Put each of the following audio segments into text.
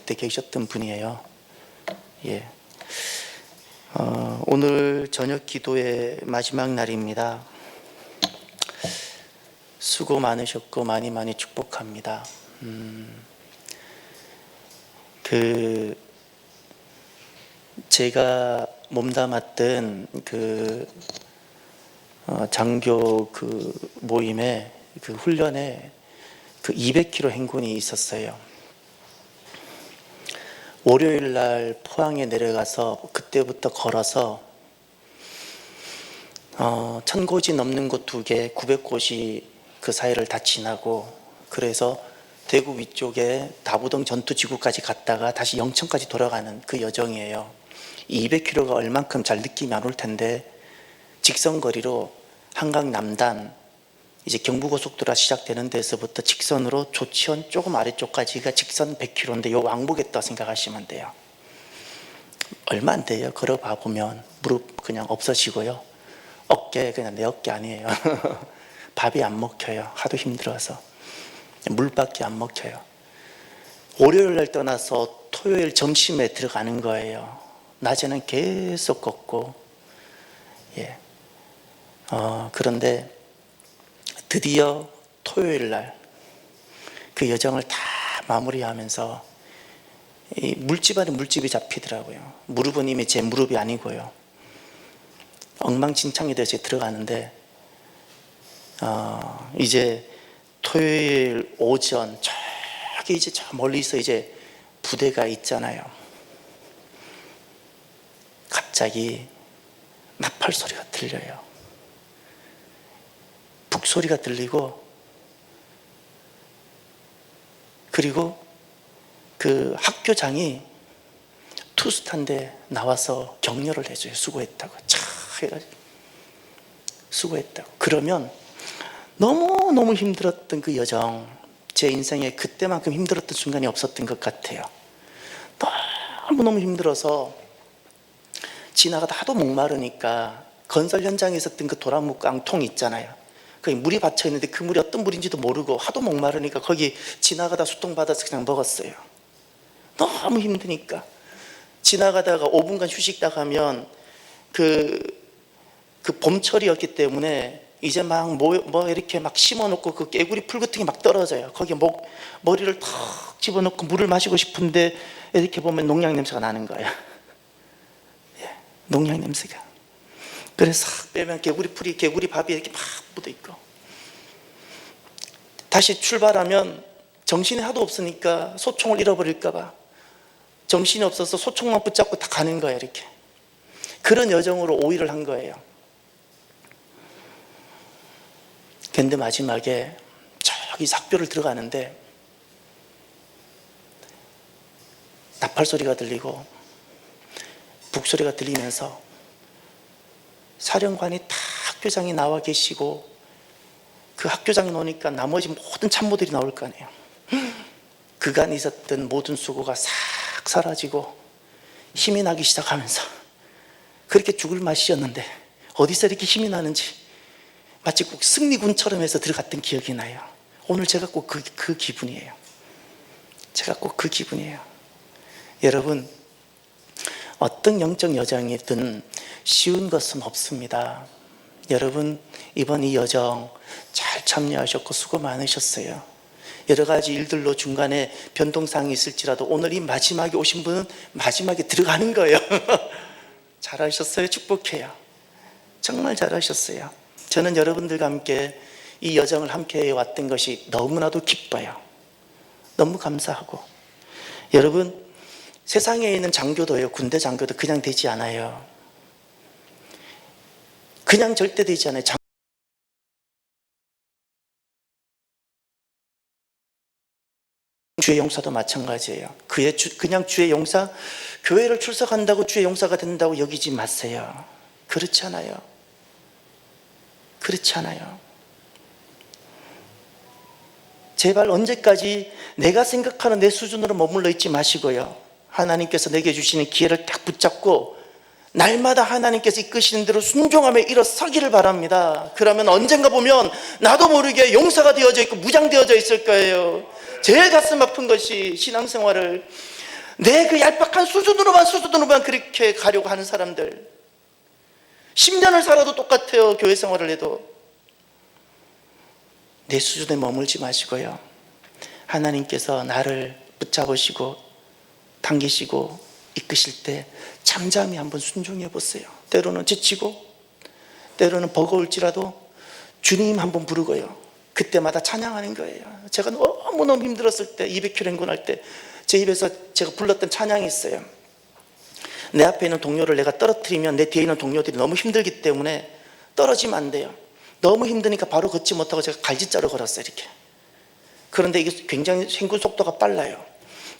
때 계셨던 분이에요. 예. 오늘 저녁 기도의 마지막 날입니다. 수고 많으셨고 많이 축복합니다. 제가 몸담았던 장교 모임에 훈련에 200km 행군이 있었어요. 월요일 날 포항에 내려가서 그때부터 걸어서 1000곳이 넘는 곳 2개, 900곳이 그 사이를 다 지나고, 그래서 대구 위쪽에 다부동 전투지구까지 갔다가 다시 영천까지 돌아가는 그 여정이에요. 이 200km가 얼만큼 잘 느낌이 안 올 텐데, 직선거리로 한강 남단 이제 경부고속도로가 시작되는 데서부터 직선으로 조치원 조금 아래쪽까지가 직선 100km인데 요 왕복했다 생각하시면 돼요. 얼마 안 돼요. 걸어봐 보면 무릎 그냥 없어지고요. 어깨 그냥 내 어깨 아니에요. 밥이 안 먹혀요. 하도 힘들어서. 물밖에 안 먹혀요. 월요일 날 떠나서 토요일 점심에 들어가는 거예요. 낮에는 계속 걷고. 예. 그런데 드디어 토요일 날 그 여정을 다 마무리하면서 이 물집 안에 물집이 잡히더라고요. 무릎은 이미 제 무릎이 아니고요. 엉망진창이 돼서 들어가는데, 이제 토요일 오전 저기 이제 저 멀리서 이제 부대가 있잖아요. 갑자기 나팔 소리가 들려요. 북소리가 들리고, 그리고 그 학교장이 투스타인데 나와서 격려를 해줘요. 수고했다고. 차 해가지고 수고했다고. 그러면 너무 힘들었던 그 여정, 제 인생에 그때만큼 힘들었던 순간이 없었던 것 같아요. 너무 힘들어서 지나가다 하도 목마르니까 건설 현장에 있었던 그 도라묵 깡통 있잖아요. 거기 물이 받쳐 있는데 그 물이 어떤 물인지도 모르고 하도 목마르니까 거기 지나가다 수통 받아서 그냥 먹었어요. 너무 힘드니까. 지나가다가 5분간 휴식 딱 하면 그 봄철이었기 때문에 이제 막 뭐 이렇게 막 심어놓고 그 깨구리 풀 같은 게 막 떨어져요. 거기에 머리를 탁 집어넣고 물을 마시고 싶은데 이렇게 보면 농약 냄새가 나는 거예요. 예, 농약 냄새가. 그래서 싹 빼면 개구리 밥이 이렇게 막 묻어 있고, 다시 출발하면 정신이 하도 없으니까 소총을 잃어버릴까봐 정신이 없어서 소총만 붙잡고 다 가는 거예요. 이렇게 그런 여정으로 5일을 한 거예요. 근데 마지막에 저기 학교를 들어가는데 나팔 소리가 들리고 북소리가 들리면서 사령관이 다 학교장이 나와 계시고, 그 학교장이 나오니까 나머지 모든 참모들이 나올 거 아니에요. 그간 있었던 모든 수고가 싹 사라지고 힘이 나기 시작하면서, 그렇게 죽을 맛이었는데 어디서 이렇게 힘이 나는지 마치 꼭 승리군처럼 해서 들어갔던 기억이 나요. 오늘 제가 꼭 그 기분이에요. 제가 꼭 그 기분이에요. 여러분, 어떤 영적 여정이든 쉬운 것은 없습니다. 여러분, 이번 이 여정 잘 참여하셨고 수고 많으셨어요. 여러 가지 일들로 중간에 변동사항이 있을지라도 오늘 이 마지막에 오신 분은 마지막에 들어가는 거예요. 잘하셨어요. 축복해요. 정말 잘하셨어요. 저는 여러분들과 함께 이 여정을 함께 해왔던 것이 너무나도 기뻐요. 너무 감사하고. 여러분, 세상에 있는 장교도요, 군대 장교도 그냥 되지 않아요. 그냥 절대 되지 않아요. 주의 용사도 마찬가지예요. 그냥 주의 용사, 교회를 출석한다고 주의 용사가 된다고 여기지 마세요. 그렇지 않아요. 그렇지 않아요. 제발 언제까지 내가 생각하는 내 수준으로 머물러 있지 마시고요, 하나님께서 내게 주시는 기회를 딱 붙잡고 날마다 하나님께서 이끄시는 대로 순종하며 일어서기를 바랍니다. 그러면 언젠가 보면 나도 모르게 용사가 되어져 있고 무장되어져 있을 거예요. 제일 가슴 아픈 것이 신앙생활을 내 그 얄팍한 수준으로만 그렇게 가려고 하는 사람들, 10년을 살아도 똑같아요. 교회 생활을 해도. 내 수준에 머물지 마시고요, 하나님께서 나를 붙잡으시고 당기시고 이끄실 때 잠잠히 한번 순종해 보세요. 때로는 지치고 때로는 버거울지라도 주님 한번 부르고요, 그때마다 찬양하는 거예요. 제가 너무너무 힘들었을 때, 200km 행군할 때 제 입에서 제가 불렀던 찬양이 있어요. 내 앞에 있는 동료를 내가 떨어뜨리면 내 뒤에 있는 동료들이 너무 힘들기 때문에 떨어지면 안 돼요. 너무 힘드니까 바로 걷지 못하고 제가 갈지자로 걸었어요, 이렇게. 그런데 이게 굉장히 행군 속도가 빨라요.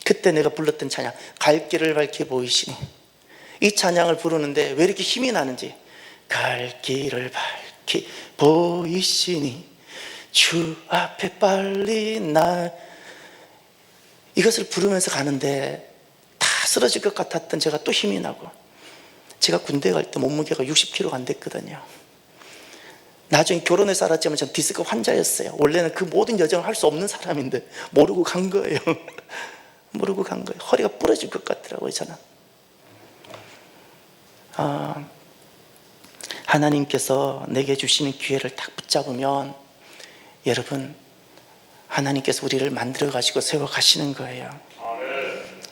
그때 내가 불렀던 찬양, 갈 길을 밝히 보이시니, 이 찬양을 부르는데 왜 이렇게 힘이 나는지, 갈 길을 밝히 보이시니 주 앞에 빨리 날, 이것을 부르면서 가는데 다 쓰러질 것 같았던 제가 또 힘이 나고, 제가 군대 갈 때 몸무게가 60kg가 안 됐거든요. 나중에 결혼해서 알았지만 전 디스크 환자였어요. 원래는 그 모든 여정을 할 수 없는 사람인데 모르고 간 거예요. 모르고 간 거예요. 허리가 부러질 것 같더라고요, 저는. 하나님께서 내게 주시는 기회를 딱 붙잡으면, 여러분, 하나님께서 우리를 만들어 가시고 세워 가시는 거예요.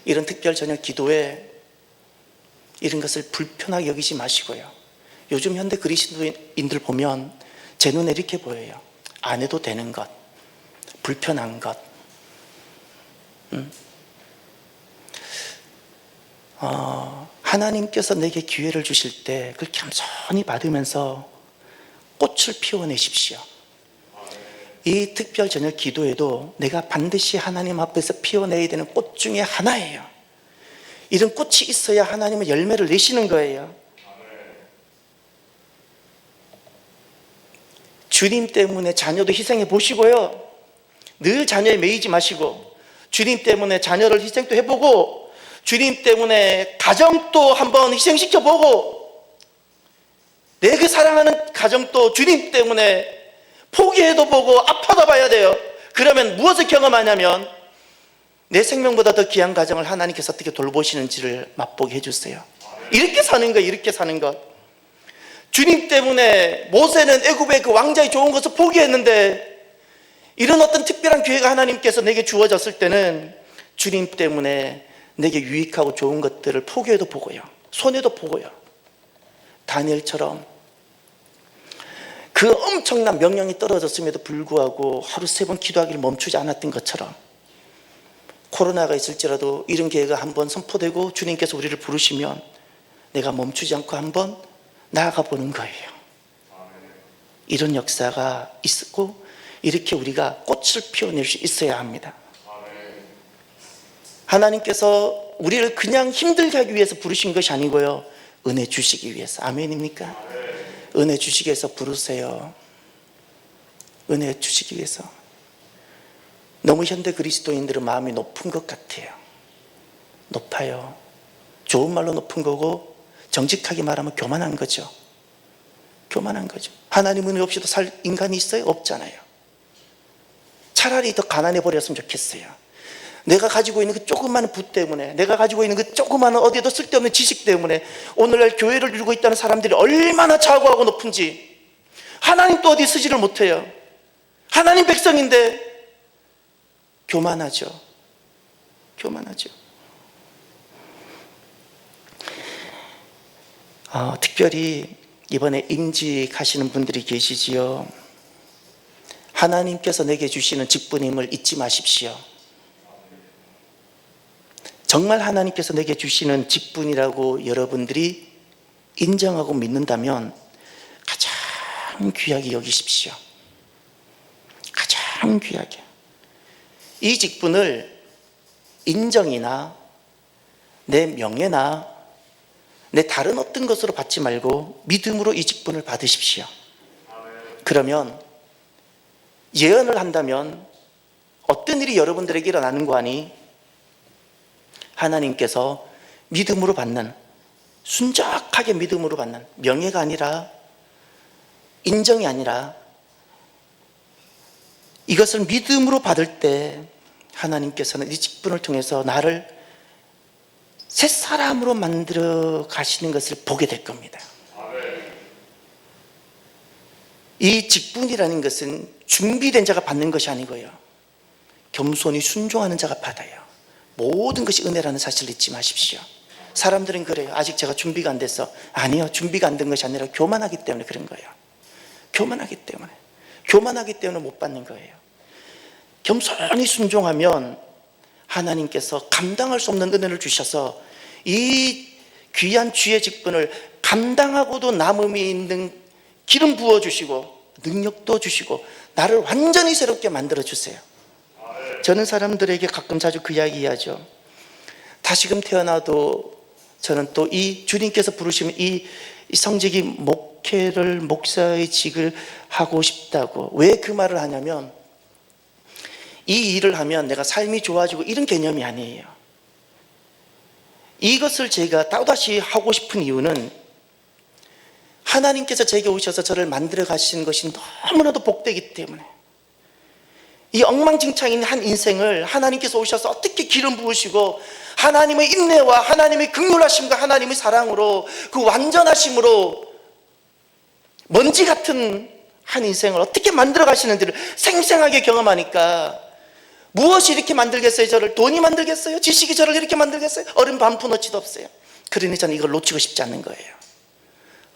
이런 특별 저녁 기도에 이런 것을 불편하게 여기지 마시고요, 요즘 현대 그리스도인들 보면 제 눈에 이렇게 보여요. 안 해도 되는 것, 불편한 것. 하나님께서 내게 기회를 주실 때 그걸 겸손히 받으면서 꽃을 피워내십시오. 이 특별 저녁 기도에도 내가 반드시 하나님 앞에서 피워내야 되는 꽃 중에 하나예요. 이런 꽃이 있어야 하나님은 열매를 내시는 거예요. 주님 때문에 자녀도 희생해 보시고요, 늘 자녀에 매이지 마시고, 주님 때문에 자녀를 희생도 해보고, 주님 때문에 가정도 한번 희생시켜 보고, 내 그 사랑하는 가정도 주님 때문에 포기해도 보고 아파도 봐야 돼요. 그러면 무엇을 경험하냐면, 내 생명보다 더 귀한 가정을 하나님께서 어떻게 돌보시는지를 맛보게 해주세요. 이렇게 사는 거, 이렇게 사는 것. 주님 때문에 모세는 애굽의 그 왕자의 좋은 것을 포기했는데, 이런 어떤 특별한 기회가 하나님께서 내게 주어졌을 때는 주님 때문에 내게 유익하고 좋은 것들을 포기해도 보고요, 손해도 보고요. 다니엘처럼 그 엄청난 명령이 떨어졌음에도 불구하고 하루 3번 기도하기를 멈추지 않았던 것처럼, 코로나가 있을지라도 이런 기회가 한번 선포되고 주님께서 우리를 부르시면 내가 멈추지 않고 한번 나아가 보는 거예요. 이런 역사가 있고, 이렇게 우리가 꽃을 피워낼 수 있어야 합니다. 하나님께서 우리를 그냥 힘들게 하기 위해서 부르신 것이 아니고요, 은혜 주시기 위해서. 아멘입니까? 은혜 주시기 위해서 부르세요. 은혜 주시기 위해서. 너무 현대 그리스도인들은 마음이 높은 것 같아요. 높아요. 좋은 말로 높은 거고, 정직하게 말하면 교만한 거죠. 교만한 거죠. 하나님 은혜 없이도 살 인간이 있어요? 없잖아요. 차라리 더 가난해 버렸으면 좋겠어요. 내가 가지고 있는 그 조그마한 부 때문에, 내가 가지고 있는 그 조그마한 어디에도 쓸데없는 지식 때문에 오늘날 교회를 이루고 있다는 사람들이 얼마나 자고하고 높은지. 하나님 또 어디 쓰지를 못해요. 하나님 백성인데 교만하죠. 교만하죠. 특별히 이번에 임직 하시는 분들이 계시지요. 하나님께서 내게 주시는 직분임을 잊지 마십시오. 정말 하나님께서 내게 주시는 직분이라고 여러분들이 인정하고 믿는다면 가장 귀하게 여기십시오. 가장 귀하게. 이 직분을 인정이나 내 명예나 내 다른 어떤 것으로 받지 말고 믿음으로 이 직분을 받으십시오. 그러면 예언을 한다면 어떤 일이 여러분들에게 일어나는 거 아니? 하나님께서 믿음으로 받는, 순적하게 믿음으로 받는, 명예가 아니라 인정이 아니라 이것을 믿음으로 받을 때 하나님께서는 이 직분을 통해서 나를 새 사람으로 만들어 가시는 것을 보게 될 겁니다. 이 직분이라는 것은 준비된 자가 받는 것이 아니고요, 겸손히 순종하는 자가 받아요. 모든 것이 은혜라는 사실을 잊지 마십시오. 사람들은 그래요. 아직 제가 준비가 안 돼서. 아니요, 준비가 안 된 것이 아니라 교만하기 때문에 그런 거예요. 교만하기 때문에 못 받는 거예요. 겸손히 순종하면 하나님께서 감당할 수 없는 은혜를 주셔서 이 귀한 주의 직분을 감당하고도 남음이 있는 기름 부어주시고 능력도 주시고 나를 완전히 새롭게 만들어주세요. 저는 사람들에게 가끔 자주 그 이야기 하죠. 다시금 태어나도 저는 또 이 주님께서 부르시면 이 성직이 목사의 직을 하고 싶다고. 왜 그 말을 하냐면, 이 일을 하면 내가 삶이 좋아지고 이런 개념이 아니에요. 이것을 제가 또다시 하고 싶은 이유는 하나님께서 제게 오셔서 저를 만들어 가시는 것이 너무나도 복되기 때문에, 이 엉망진창인 한 인생을 하나님께서 오셔서 어떻게 기름 부으시고 하나님의 인내와 하나님의 긍휼하심과 하나님의 사랑으로 그 완전하심으로 먼지 같은 한 인생을 어떻게 만들어 가시는지를 생생하게 경험하니까, 무엇이 이렇게 만들겠어요? 저를 돈이 만들겠어요? 지식이 저를 이렇게 만들겠어요? 어른 반푼 어치도 없어요. 그러니 저는 이걸 놓치고 싶지 않는 거예요.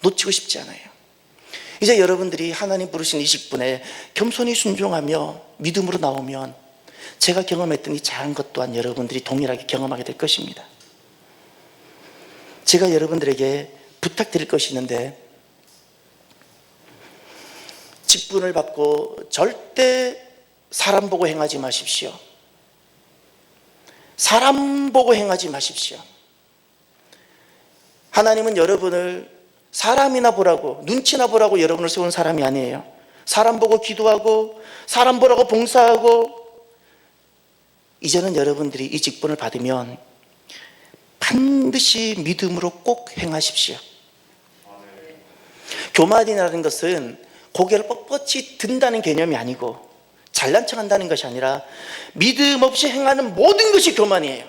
놓치고 싶지 않아요. 이제 여러분들이 하나님 부르신 이 직분에 겸손히 순종하며 믿음으로 나오면 제가 경험했던 이 작은 것 또한 여러분들이 동일하게 경험하게 될 것입니다. 제가 여러분들에게 부탁드릴 것이 있는데, 직분을 받고 절대 사람 보고 행하지 마십시오. 사람 보고 행하지 마십시오. 하나님은 여러분을 사람이나 보라고, 눈치나 보라고 여러분을 세운 사람이 아니에요. 사람 보고 기도하고 사람 보라고 봉사하고. 이제는 여러분들이 이 직분을 받으면 반드시 믿음으로 꼭 행하십시오. 교만이라는 것은 고개를 뻣뻣이 든다는 개념이 아니고 잘난 척한다는 것이 아니라 믿음 없이 행하는 모든 것이 교만이에요.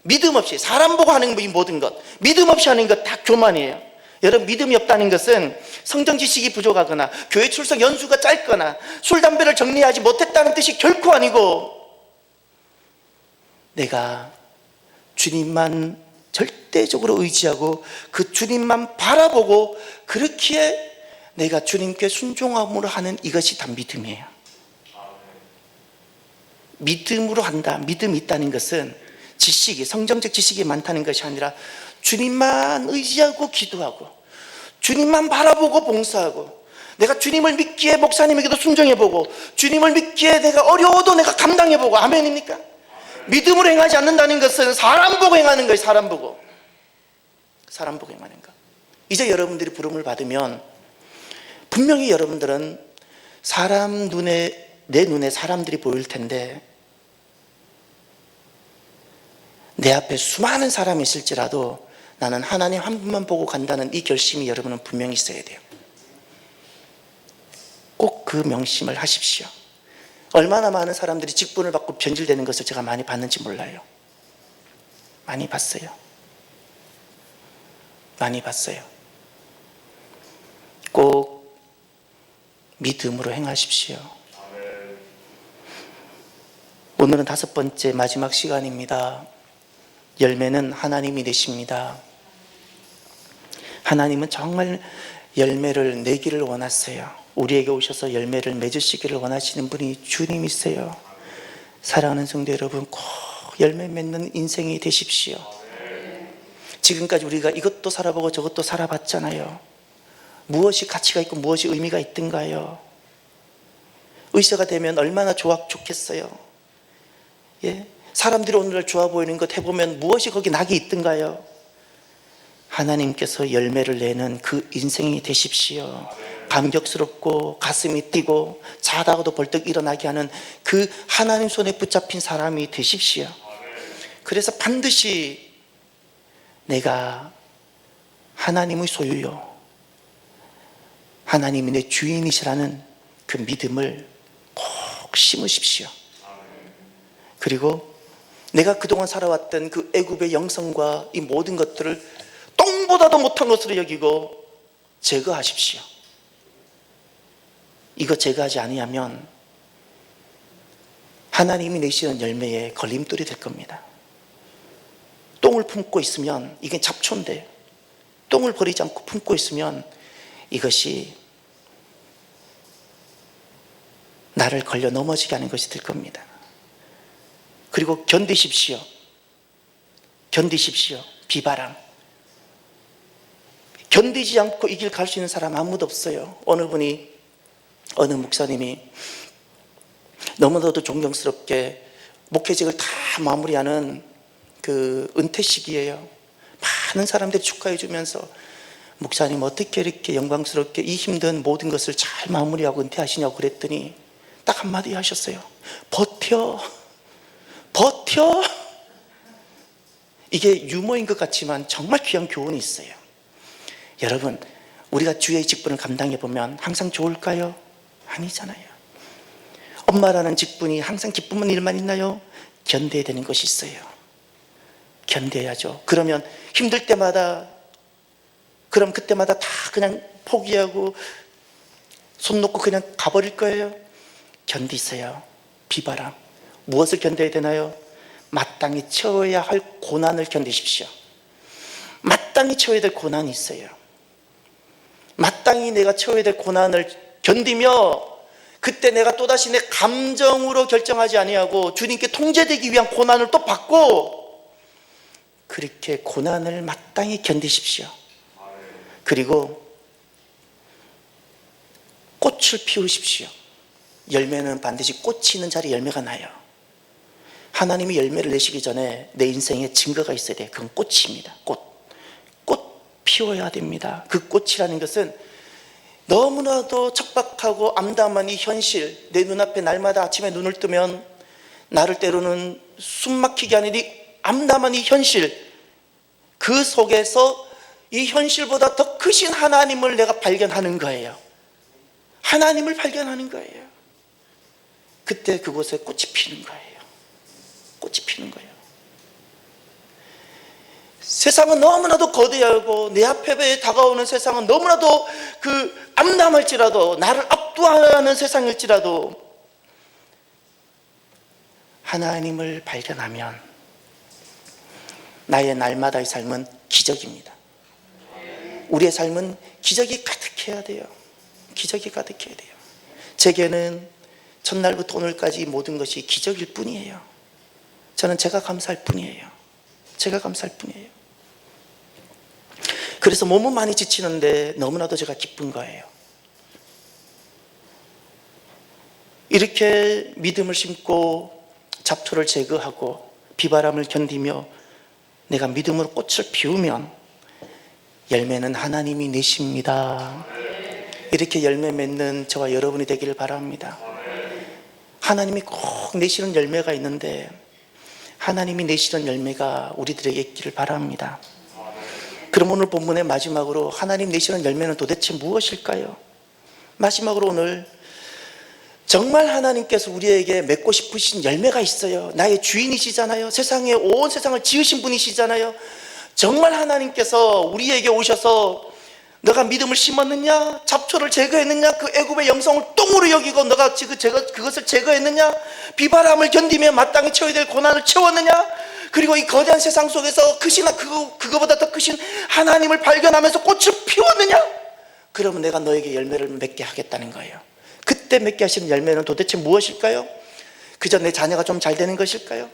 믿음 없이, 사람 보고 하는 이 모든 것, 믿음 없이 하는 것 다 교만이에요. 여러분, 믿음이 없다는 것은 성경 지식이 부족하거나 교회 출석 연수가 짧거나 술 담배를 정리하지 못했다는 뜻이 결코 아니고, 내가 주님만 절대적으로 의지하고 그 주님만 바라보고 그렇기에 내가 주님께 순종함으로 하는 이것이 다 믿음이에요. 믿음으로 한다, 믿음이 있다는 것은 지식이, 성경적 지식이 많다는 것이 아니라 주님만 의지하고 기도하고 주님만 바라보고 봉사하고, 내가 주님을 믿기에 목사님에게도 순종해보고 주님을 믿기에 내가 어려워도 내가 감당해보고. 아멘입니까? 믿음으로 행하지 않는다는 것은 사람 보고 행하는 거예요. 사람 보고 행하는 것. 이제 여러분들이 부름을 받으면 분명히 여러분들은 사람 눈에, 내 눈에 사람들이 보일 텐데 내 앞에 수많은 사람이 있을지라도 나는 하나님 한 분만 보고 간다는 이 결심이 여러분은 분명히 있어야 돼요. 꼭 그 명심을 하십시오. 얼마나 많은 사람들이 직분을 받고 변질되는 것을 제가 많이 봤는지 몰라요. 많이 봤어요. 꼭 믿음으로 행하십시오. 오늘은 5번째 마지막 시간입니다. 열매는 하나님이 내십니다. 하나님은 정말 열매를 내기를 원하세요. 우리에게 오셔서 열매를 맺으시기를 원하시는 분이 주님이세요. 사랑하는 성도 여러분, 꼭 열매 맺는 인생이 되십시오. 지금까지 우리가 이것도 살아보고 저것도 살아봤잖아요. 무엇이 가치가 있고 무엇이 의미가 있던가요? 의사가 되면 얼마나 좋겠어요. 예? 사람들이 오늘날 좋아 보이는 것 해보면 무엇이 거기 낙이 있던가요? 하나님께서 열매를 내는 그 인생이 되십시오. 감격스럽고 가슴이 뛰고 자다가도 벌떡 일어나게 하는 그 하나님 손에 붙잡힌 사람이 되십시오. 그래서 반드시 내가 하나님의 소유요, 하나님이 내 주인이시라는 그 믿음을 꼭 심으십시오. 그리고 내가 그동안 살아왔던 그 애굽의 영성과 이 모든 것들을 똥보다도 못한 것으로 여기고 제거하십시오. 이거 제거하지 아니하면 하나님이 내시는 열매에 걸림돌이 될 겁니다. 똥을 품고 있으면 이게 잡초인데, 똥을 버리지 않고 품고 있으면 이것이 나를 걸려 넘어지게 하는 것이 될 겁니다. 그리고 견디십시오. 견디십시오. 비바람. 견디지 않고 이 길 갈 수 있는 사람 아무도 없어요. 어느 분이, 어느 목사님이 너무나도 존경스럽게 목회직을 다 마무리하는 그 은퇴 시기예요. 많은 사람들이 축하해 주면서 목사님 어떻게 이렇게 영광스럽게 이 힘든 모든 것을 잘 마무리하고 은퇴하시냐고 그랬더니 딱 한마디 하셨어요. 버텨. 버텨. 이게 유머인 것 같지만 정말 귀한 교훈이 있어요. 여러분, 우리가 주의 직분을 감당해 보면 항상 좋을까요? 아니잖아요. 엄마라는 직분이 항상 기쁜 일만 있나요? 견뎌야 되는 것이 있어요. 견뎌야죠. 그러면 힘들 때마다, 그럼 그때마다 다 그냥 포기하고 손 놓고 그냥 가버릴 거예요? 견디세요. 비바람. 무엇을 견뎌야 되나요? 마땅히 채워야 할 고난을 견디십시오. 마땅히 채워야 될 고난이 있어요. 마땅히 내가 채워야 될 고난을 견디며, 그때 내가 또다시 내 감정으로 결정하지 아니하고 주님께 통제되기 위한 고난을 또 받고, 그렇게 고난을 마땅히 견디십시오. 그리고 꽃을 피우십시오. 열매는 반드시 꽃이 있는 자리에 열매가 나요. 하나님이 열매를 내시기 전에 내 인생에 증거가 있어야 돼요. 그건 꽃입니다. 꽃 피워야 됩니다. 그 꽃이라는 것은 너무나도 척박하고 암담한 이 현실, 내 눈앞에 날마다 아침에 눈을 뜨면 나를 때로는 숨막히게 하는 이 암담한 이 현실, 그 속에서 이 현실보다 더 크신 하나님을 내가 발견하는 거예요. 하나님을 발견하는 거예요. 그때 그곳에 꽃이 피는 거예요. 꽃이 피는 거예요. 세상은 너무나도 거대하고 내 앞에 다가오는 세상은 너무나도 그 암담할지라도, 나를 압도하는 세상일지라도 하나님을 발견하면 나의 날마다의 삶은 기적입니다. 우리의 삶은 기적이 가득해야 돼요. 기적이 가득해야 돼요. 제게는 첫날부터 오늘까지 모든 것이 기적일 뿐이에요. 저는 제가 감사할 뿐이에요. 제가 감사할 뿐이에요. 그래서 몸은 많이 지치는데 너무나도 제가 기쁜 거예요. 이렇게 믿음을 심고 잡초를 제거하고 비바람을 견디며 내가 믿음으로 꽃을 피우면 열매는 하나님이 내십니다. 이렇게 열매 맺는 저와 여러분이 되기를 바랍니다. 하나님이 꼭 내시는 열매가 있는데 하나님이 내시는 열매가 우리들에게 있기를 바랍니다. 그럼 오늘 본문의 마지막으로 하나님 내시는 열매는 도대체 무엇일까요? 마지막으로 오늘 정말 하나님께서 우리에게 맺고 싶으신 열매가 있어요. 나의 주인이시잖아요. 세상에 온 세상을 지으신 분이시잖아요. 정말 하나님께서 우리에게 오셔서 너가 믿음을 심었느냐? 잡초를 제거했느냐? 그 애굽의 영성을 똥으로 여기고 너가 그것을 제거했느냐? 비바람을 견디며 마땅히 채워야 될 고난을 채웠느냐? 그리고 이 거대한 세상 속에서 그거보다 더 크신 하나님을 발견하면서 꽃을 피웠느냐? 그러면 내가 너에게 열매를 맺게 하겠다는 거예요. 그때 맺게 하시는 열매는 도대체 무엇일까요? 그저 내 자녀가 좀 잘 되는 것일까요?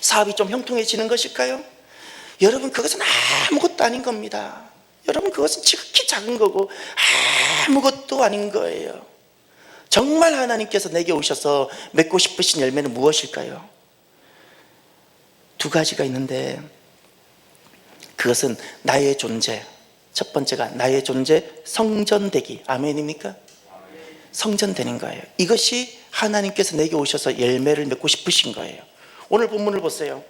사업이 좀 형통해지는 것일까요? 여러분, 그것은 아무것도 아닌 겁니다. 여러분, 그것은 지극히 작은 거고 아무것도 아닌 거예요. 정말 하나님께서 내게 오셔서 맺고 싶으신 열매는 무엇일까요? 두 가지가 있는데, 그것은 나의 존재, 첫 번째가 나의 존재 성전되기. 아멘입니까? 성전되는 거예요. 이것이 하나님께서 내게 오셔서 열매를 맺고 싶으신 거예요. 오늘 본문을 보세요.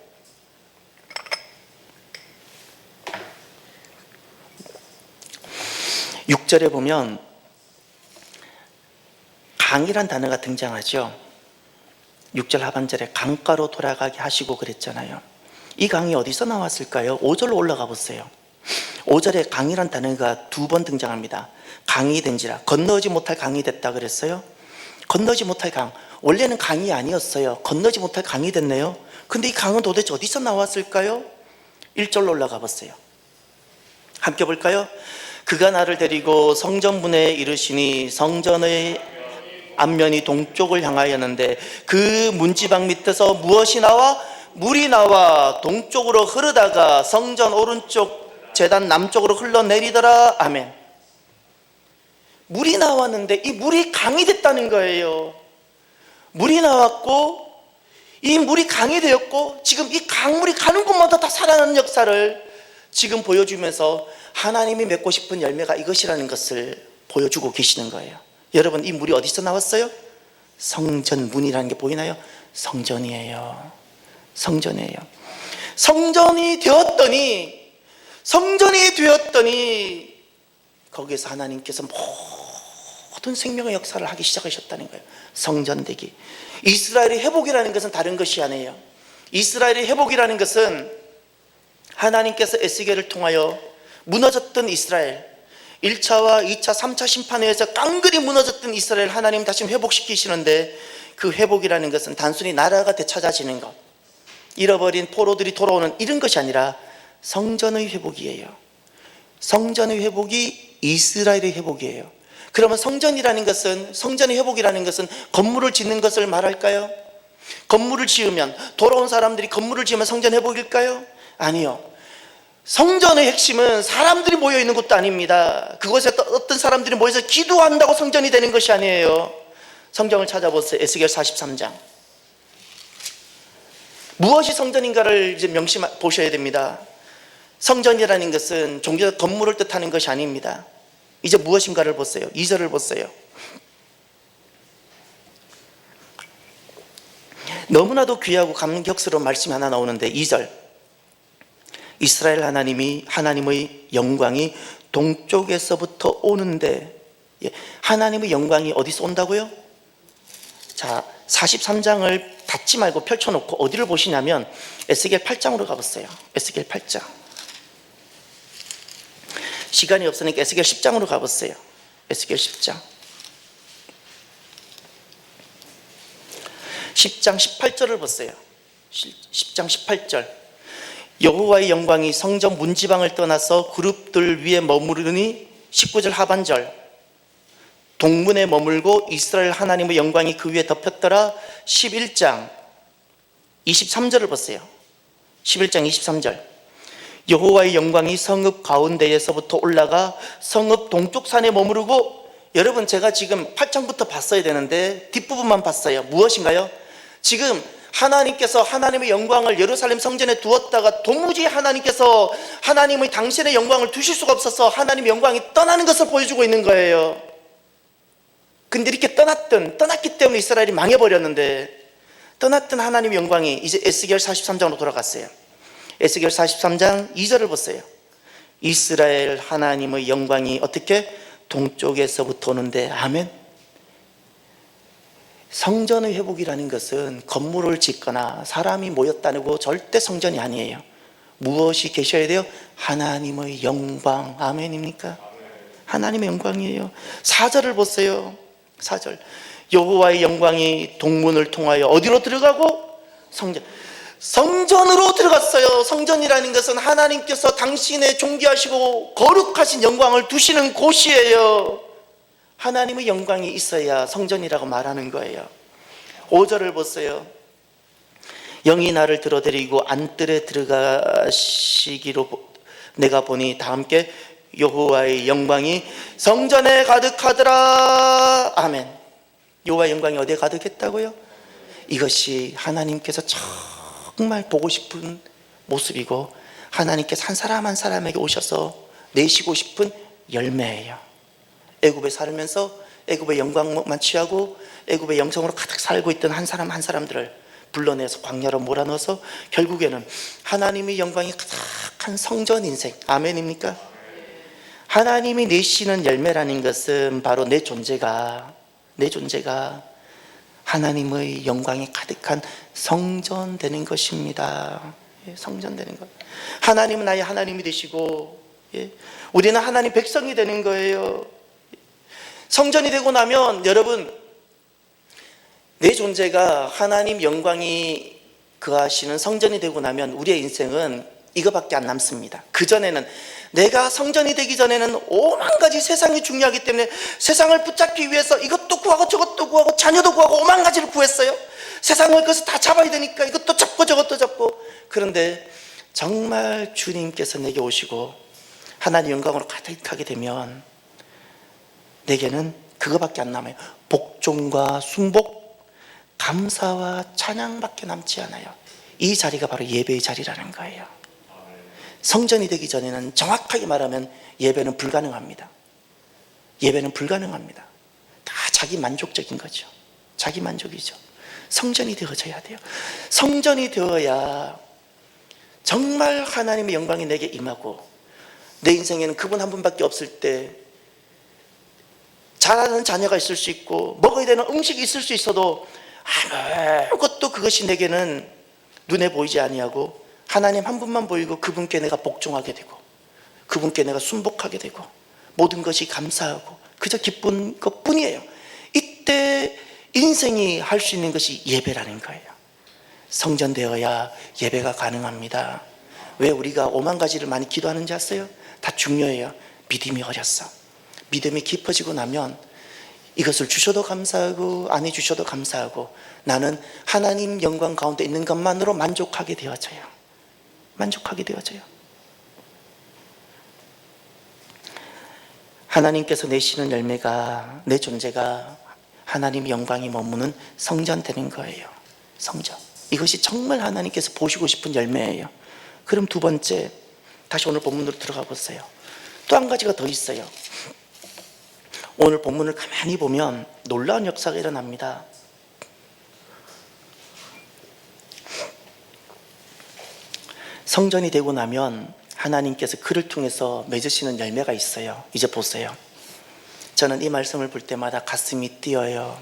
6절에 보면 강이란 단어가 등장하죠. 6절 하반절에 강가로 돌아가게 하시고 그랬잖아요. 이 강이 어디서 나왔을까요? 5절로 올라가 보세요. 5절에 강이란 단어가 2번 등장합니다. 강이 된지라, 건너지 못할 강이 됐다 그랬어요. 건너지 못할 강, 원래는 강이 아니었어요. 건너지 못할 강이 됐네요. 근데 이 강은 도대체 어디서 나왔을까요? 1절로 올라가 보세요. 함께 볼까요? 그가 나를 데리고 성전문에 이르시니 성전의 앞면이 동쪽을 향하였는데 그 문지방 밑에서 무엇이 나와? 물이 나와 동쪽으로 흐르다가 성전 오른쪽 제단 남쪽으로 흘러내리더라. 아멘. 물이 나왔는데 이 물이 강이 됐다는 거예요. 물이 나왔고 이 물이 강이 되었고 지금 이 강물이 가는 곳마다 다 살아나는 역사를 지금 보여주면서 하나님이 맺고 싶은 열매가 이것이라는 것을 보여주고 계시는 거예요. 여러분, 이 물이 어디서 나왔어요? 성전문이라는 게 보이나요? 성전이에요. 성전이에요. 성전이 되었더니 거기에서 하나님께서 모든 생명의 역사를 하기 시작하셨다는 거예요. 성전되기. 이스라엘의 회복이라는 것은 다른 것이 아니에요. 이스라엘의 회복이라는 것은 하나님께서 에스겔을 통하여 무너졌던 이스라엘, 1차와 2차, 3차 심판에 의해서 깡그리 무너졌던 이스라엘 하나님 다시 회복시키시는데, 그 회복이라는 것은 단순히 나라가 되찾아지는 것, 잃어버린 포로들이 돌아오는 이런 것이 아니라 성전의 회복이에요. 성전의 회복이 이스라엘의 회복이에요. 그러면 성전의 회복이라는 것은 건물을 짓는 것을 말할까요? 건물을 지으면, 돌아온 사람들이 건물을 지으면 성전 회복일까요? 아니요. 성전의 핵심은 사람들이 모여있는 것도 아닙니다. 그곳에 어떤 사람들이 모여서 기도한다고 성전이 되는 것이 아니에요. 성경을 찾아보세요. 에스겔 43장. 무엇이 성전인가를 이제 보셔야 됩니다. 성전이라는 것은 종교적 건물을 뜻하는 것이 아닙니다. 이제 무엇인가를 보세요. 2절을 보세요. 너무나도 귀하고 감격스러운 말씀이 하나 나오는데, 2절. 이스라엘 하나님의 영광이 동쪽에서부터 오는데, 하나님의 영광이 어디서 온다고요? 자, 43장을 닫지 말고 펼쳐놓고 어디를 보시냐면 에스겔 8장으로 가보세요. 에스겔 8장. 시간이 없으니까 에스겔 10장으로 가보세요. 에스겔 10장. 10장 18절을 보세요. 10장 18절. 여호와의 영광이 성전 문지방을 떠나서 그룹들 위에 머무르니, 19절 하반절. 동문에 머물고 이스라엘 하나님의 영광이 그 위에 덮였더라. 11장 23절을 보세요. 11장 23절. 여호와의 영광이 성읍 가운데에서부터 올라가 성읍 동쪽 산에 머무르고, 여러분, 제가 지금 8장부터 봤어야 되는데 뒷부분만 봤어요. 무엇인가요? 지금 하나님께서 하나님의 영광을 예루살렘 성전에 두었다가 도무지 하나님께서 하나님의 당신의 영광을 두실 수가 없어서 하나님의 영광이 떠나는 것을 보여주고 있는 거예요. 근데 이렇게 떠났기 때문에 이스라엘이 망해버렸는데, 떠났던 하나님의 영광이 이제 에스겔 43장으로 돌아갔어요. 에스겔 43장 2절을 보세요. 이스라엘 하나님의 영광이 어떻게? 동쪽에서부터 오는데. 아멘. 성전의 회복이라는 것은 건물을 짓거나 사람이 모였다고 절대 성전이 아니에요. 무엇이 계셔야 돼요? 하나님의 영광. 아멘입니까? 하나님의 영광이에요. 4절을 보세요. 4절. 여호와의 영광이 동문을 통하여 어디로 들어가고? 성전으로 들어갔어요. 성전이라는 것은 하나님께서 당신의 존귀하시고 거룩하신 영광을 두시는 곳이에요. 하나님의 영광이 있어야 성전이라고 말하는 거예요. 5절을 보세요. 영이 나를 들어데리고 안뜰에 들어가시기로 내가 보니, 다 함께 여호와의 영광이 성전에 가득하더라. 아멘. 여호와의 영광이 어디에 가득했다고요? 이것이 하나님께서 정말 보고 싶은 모습이고, 하나님께서 한 사람 한 사람에게 오셔서 내시고 싶은 열매예요. 애굽에 살면서 애굽의 영광만 취하고 애굽의 영성으로 가득 살고 있던 한 사람 한 사람들을 불러내서 광야로 몰아넣어서 결국에는 하나님의 영광이 가득한 성전 인생. 아멘입니까? 하나님이 내시는 열매라는 것은 바로 내 존재가 하나님의 영광이 가득한 성전 되는 것입니다. 성전 되는 것. 하나님은 나의 하나님이 되시고, 우리는 하나님 백성이 되는 거예요. 성전이 되고 나면 여러분, 내 존재가 하나님 영광이 거하시는 성전이 되고 나면 우리의 인생은 이거밖에 안 남습니다. 그전에는, 내가 성전이 되기 전에는 오만 가지 세상이 중요하기 때문에 세상을 붙잡기 위해서 이것도 구하고 저것도 구하고 자녀도 구하고 오만 가지를 구했어요. 세상을 그것을 다 잡아야 되니까 이것도 잡고 저것도 잡고. 그런데 정말 주님께서 내게 오시고 하나님 영광으로 가득하게 되면 내게는 그거밖에 안 남아요. 복종과 순복, 감사와 찬양밖에 남지 않아요. 이 자리가 바로 예배의 자리라는 거예요. 성전이 되기 전에는 정확하게 말하면 예배는 불가능합니다. 예배는 불가능합니다. 다 자기 만족적인 거죠. 자기 만족이죠. 성전이 되어져야 돼요. 성전이 되어야 정말 하나님의 영광이 내게 임하고, 내 인생에는 그분 한 분밖에 없을 때 잘하는 자녀가 있을 수 있고 먹어야 되는 음식이 있을 수 있어도 아무것도 그것이 내게는 눈에 보이지 아니하고 하나님 한 분만 보이고 그분께 내가 복종하게 되고 그분께 내가 순복하게 되고 모든 것이 감사하고 그저 기쁜 것뿐이에요. 이때 인생이 할 수 있는 것이 예배라는 거예요. 성전되어야 예배가 가능합니다. 왜 우리가 오만 가지를 많이 기도하는지 아세요? 다 중요해요. 믿음이 어렸어. 믿음이 깊어지고 나면 이것을 주셔도 감사하고 안 해주셔도 감사하고 나는 하나님 영광 가운데 있는 것만으로 만족하게 되어져요. 만족하게 되어져요. 하나님께서 내시는 열매가, 내 존재가 하나님 영광이 머무는 성전 되는 거예요. 성전. 이것이 정말 하나님께서 보시고 싶은 열매예요. 그럼 두 번째, 다시 오늘 본문으로 들어가 보세요. 또 한 가지가 더 있어요. 오늘 본문을 가만히 보면 놀라운 역사가 일어납니다. 성전이 되고 나면 하나님께서 그를 통해서 맺으시는 열매가 있어요. 이제 보세요. 저는 이 말씀을 볼 때마다 가슴이 뛰어요.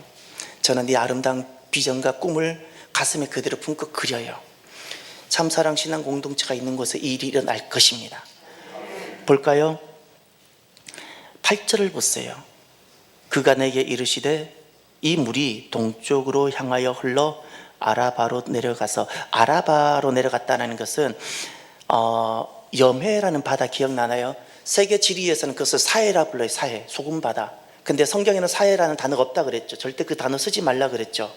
저는 이 아름다운 비전과 꿈을 가슴에 그대로 품고 그려요. 참사랑 신앙 공동체가 있는 곳에 이 일이 일어날 것입니다. 볼까요? 8절을 보세요. 그가 내게 이르시되 이 물이 동쪽으로 향하여 흘러 아라바로 내려가서, 아라바로 내려갔다는 것은 염해라는 바다 기억나나요? 세계 지리에서는 그것을 사해라 불러요. 사해, 소금바다. 근데 성경에는 사해라는 단어가 없다 그랬죠. 절대 그 단어 쓰지 말라 그랬죠.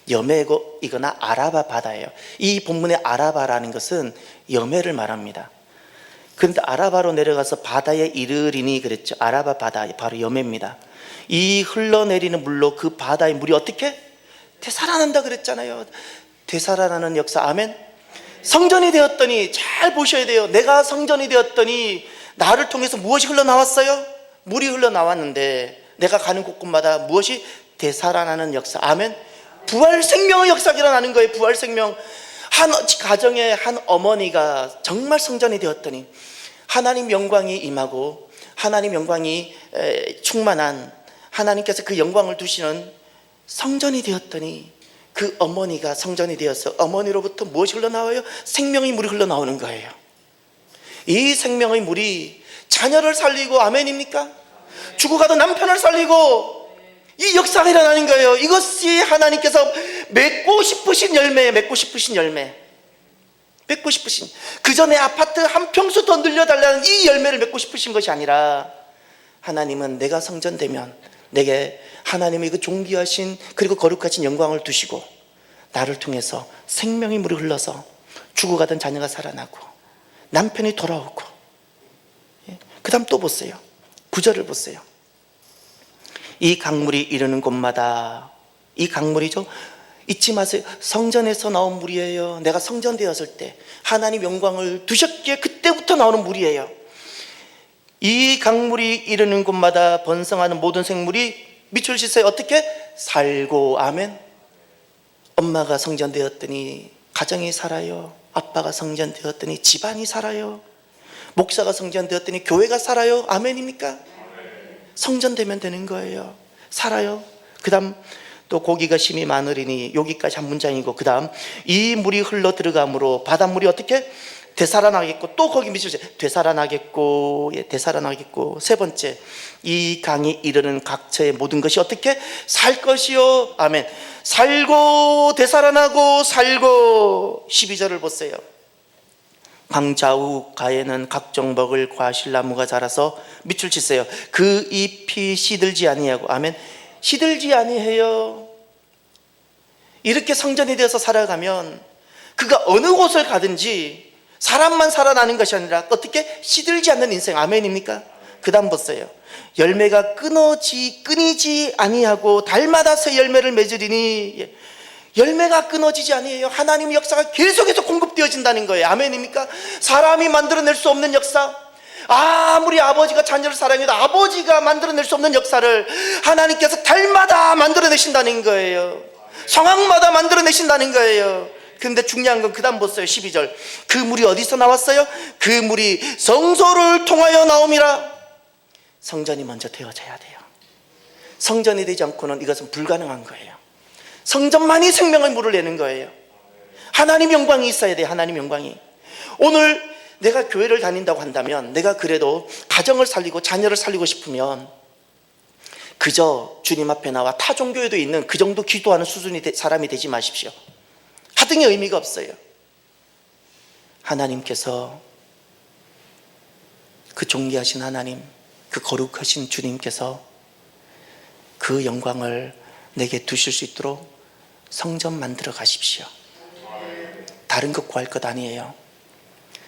염해이거나 아라바 바다예요. 이 본문의 아라바라는 것은 염해를 말합니다. 그런데 아라바로 내려가서 바다에 이르리니 그랬죠. 아라바 바다, 바로 염해입니다. 이 흘러내리는 물로 그 바다의 물이 어떻게? 되살아난다 그랬잖아요. 되살아나는 역사. 아멘. 성전이 되었더니, 잘 보셔야 돼요. 내가 성전이 되었더니 나를 통해서 무엇이 흘러나왔어요? 물이 흘러나왔는데 내가 가는 곳곳마다 무엇이? 되살아나는 역사. 아멘. 부활 생명의 역사가 일어나는 거예요. 부활 생명. 한 가정의 한 어머니가 정말 성전이 되었더니 하나님 영광이 임하고 하나님 영광이 충만한, 하나님께서 그 영광을 두시는 성전이 되었더니 그 어머니가 성전이 되어서 어머니로부터 무엇이 흘러나와요? 생명의 물이 흘러나오는 거예요. 이 생명의 물이 자녀를 살리고, 아멘입니까? 죽어가던 남편을 살리고 이 역사가 일어나는 거예요. 이것이 하나님께서 맺고 싶으신 열매예요. 맺고 싶으신 열매. 맺고 싶으신, 그저 내 아파트 한 평수 더 늘려달라는 이 열매를 맺고 싶으신 것이 아니라, 하나님은 내가 성전되면 내게 하나님의 그 존귀하신 그리고 거룩하신 영광을 두시고 나를 통해서 생명의 물이 흘러서 죽어가던 자녀가 살아나고 남편이 돌아오고. 그 다음 또 보세요. 9절을 보세요. 이 강물이 이르는 곳마다, 이 강물이죠, 잊지 마세요. 성전에서 나온 물이에요. 내가 성전되었을 때 하나님 영광을 두셨기에 그때부터 나오는 물이에요. 이 강물이 이르는 곳마다 번성하는 모든 생물이 밑줄 치세요. 어떻게? 살고. 아멘. 엄마가 성전되었더니 가정이 살아요. 아빠가 성전되었더니 집안이 살아요. 목사가 성전되었더니 교회가 살아요. 아멘입니까? 성전되면 되는 거예요. 살아요. 그 다음 또 고기가 심이 많으리니, 여기까지 한 문장이고, 그 다음 이 물이 흘러 들어가므로 바닷물이 어떻게? 되살아나겠고, 또 거기 밑줄 되살아나겠고, 예, 되살아나겠고. 세 번째, 이 강이 이르는 각처의 모든 것이 어떻게? 살 것이요. 아멘. 살고 되살아나고 살고. 12절을 보세요. 강 좌우 가에는 각종 먹을 과실나무가 자라서, 밑줄 치세요. 그 잎이 시들지 아니하고. 아멘. 시들지 아니해요. 이렇게 성전이 되어서 살아가면 그가 어느 곳을 가든지 사람만 살아나는 것이 아니라 어떻게? 시들지 않는 인생. 아멘입니까? 그 다음 보세요. 열매가 끊이지 아니하고 달마다 새 열매를 맺으리니. 열매가 끊어지지 아니에요. 하나님의 역사가 계속해서 공급되어진다는 거예요. 아멘입니까? 사람이 만들어낼 수 없는 역사, 아무리 아버지가 자녀를 사랑해도 아버지가 만들어낼 수 없는 역사를 하나님께서 달마다 만들어내신다는 거예요. 상황마다 만들어내신다는 거예요. 근데 중요한 건 그 다음 보세요. 12절. 그 물이 어디서 나왔어요? 그 물이 성소를 통하여 나옴이라. 성전이 먼저 되어져야 돼요. 성전이 되지 않고는 이것은 불가능한 거예요. 성전만이 생명의 물을 내는 거예요. 하나님 영광이 있어야 돼요. 하나님 영광이. 오늘 내가 교회를 다닌다고 한다면, 내가 그래도 가정을 살리고 자녀를 살리고 싶으면 그저 주님 앞에 나와 타 종교에도 있는 그 정도 기도하는 수준의 사람이 되지 마십시오. 하등의 의미가 없어요. 하나님께서, 그 존귀하신 하나님, 그 거룩하신 주님께서 그 영광을 내게 두실 수 있도록 성전 만들어 가십시오. 다른 것 구할 것 아니에요.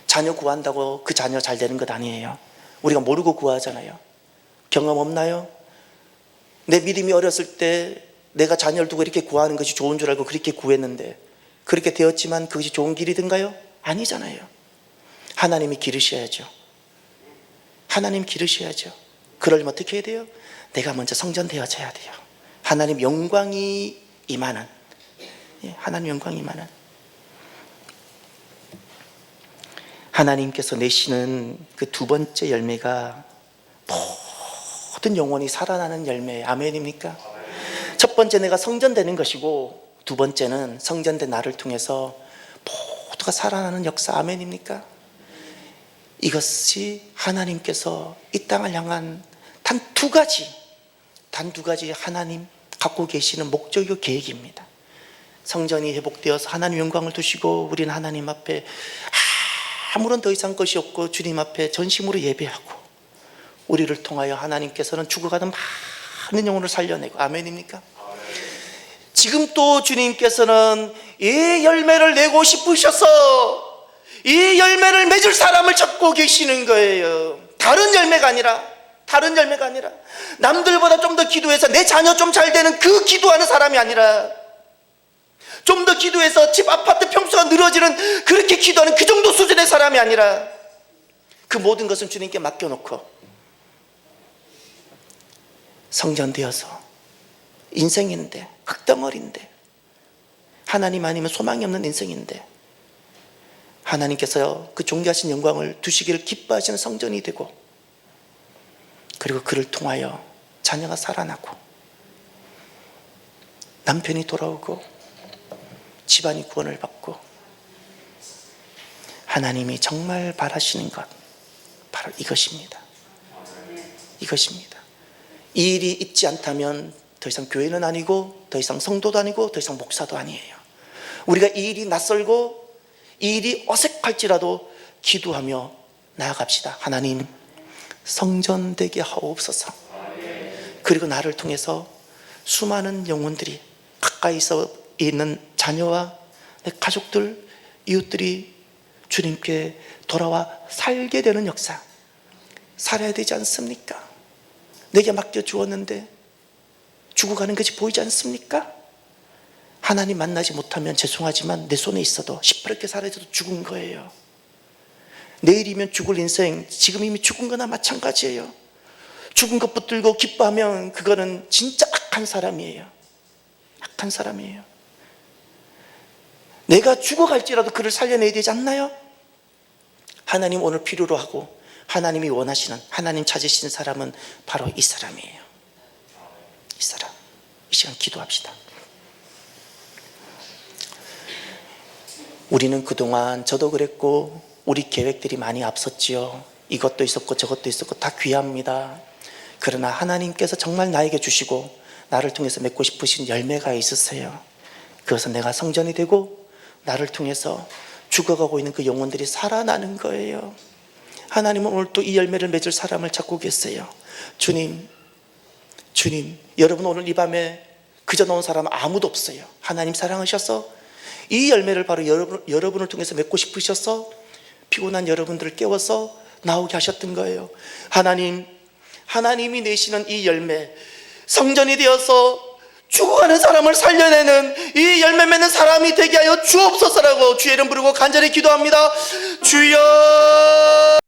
자녀 구한다고 그 자녀 잘 되는 것 아니에요. 우리가 모르고 구하잖아요. 경험 없나요? 내 믿음이 어렸을 때 내가 자녀를 두고 이렇게 구하는 것이 좋은 줄 알고 그렇게 구했는데 그렇게 되었지만 그것이 좋은 길이든가요? 아니잖아요. 하나님이 기르셔야죠. 하나님 기르셔야죠. 그러려면 어떻게 해야 돼요? 내가 먼저 성전되어져야 돼요. 하나님 영광이 임하는, 하나님 영광이 임하는, 하나님께서 내시는 그 두 번째 열매가 모든 영혼이 살아나는 열매. 아멘입니까? 첫 번째 내가 성전되는 것이고, 두 번째는 성전된 나를 통해서 모두가 살아나는 역사. 아멘입니까? 이것이 하나님께서 이 땅을 향한 단 두 가지 하나님 갖고 계시는 목적이고 계획입니다. 성전이 회복되어서 하나님 영광을 두시고 우리는 하나님 앞에 아무런 더 이상 것이 없고 주님 앞에 전심으로 예배하고, 우리를 통하여 하나님께서는 죽어가는 많은 영혼을 살려내고. 아멘입니까? 지금 또 주님께서는 이 열매를 내고 싶으셔서 이 열매를 맺을 사람을 찾고 계시는 거예요. 다른 열매가 아니라 남들보다 좀 더 기도해서 내 자녀 좀 잘 되는 그 기도하는 사람이 아니라, 좀 더 기도해서 집 아파트 평수가 늘어지는 그렇게 기도하는 그 정도 수준의 사람이 아니라, 그 모든 것은 주님께 맡겨놓고 성전되어서 인생인데, 흙덩어리인데, 하나님 아니면 소망이 없는 인생인데 하나님께서 그 존귀하신 영광을 두시기를 기뻐하시는 성전이 되고, 그리고 그를 통하여 자녀가 살아나고 남편이 돌아오고 집안이 구원을 받고, 하나님이 정말 바라시는 것 바로 이것입니다. 이것입니다. 이 일이 있지 않다면 더 이상 교회는 아니고, 더 이상 성도도 아니고, 더 이상 목사도 아니에요. 우리가 이 일이 낯설고 이 일이 어색할지라도 기도하며 나아갑시다. 하나님, 성전되게 하옵소서. 그리고 나를 통해서 수많은 영혼들이, 가까이서 있는 자녀와 내 가족들, 이웃들이 주님께 돌아와 살게 되는 역사 살아야 되지 않습니까? 내게 맡겨 주었는데 죽어가는 것이 보이지 않습니까? 하나님 만나지 못하면 죄송하지만 내 손에 있어도 시퍼렇게 사라져도 죽은 거예요. 내일이면 죽을 인생, 지금 이미 죽은 거나 마찬가지예요. 죽은 것 붙들고 기뻐하면 그거는 진짜 악한 사람이에요. 악한 사람이에요. 내가 죽어갈지라도 그를 살려내야 되지 않나요? 하나님 오늘 필요로 하고 하나님이 원하시는, 하나님 찾으시는 사람은 바로 이 사람이에요. 이 사람. 이 시간 기도합시다. 우리는 그동안 저도 그랬고 우리 계획들이 많이 앞섰지요. 이것도 있었고 저것도 있었고 다 귀합니다. 그러나 하나님께서 정말 나에게 주시고 나를 통해서 맺고 싶으신 열매가 있으세요. 그것은 내가 성전이 되고 나를 통해서 죽어가고 있는 그 영혼들이 살아나는 거예요. 하나님은 오늘 또 이 열매를 맺을 사람을 찾고 계세요. 주님, 여러분 오늘 이 밤에 그저 나온 사람은 아무도 없어요. 하나님 사랑하셔서 이 열매를 바로 여러분을 통해서 맺고 싶으셔서 피곤한 여러분들을 깨워서 나오게 하셨던 거예요. 하나님이 내시는 이 열매, 성전이 되어서 죽어가는 사람을 살려내는 이 열매 맺는 사람이 되게 하여 주옵소서라고 주의 이름 부르고 간절히 기도합니다. 주여.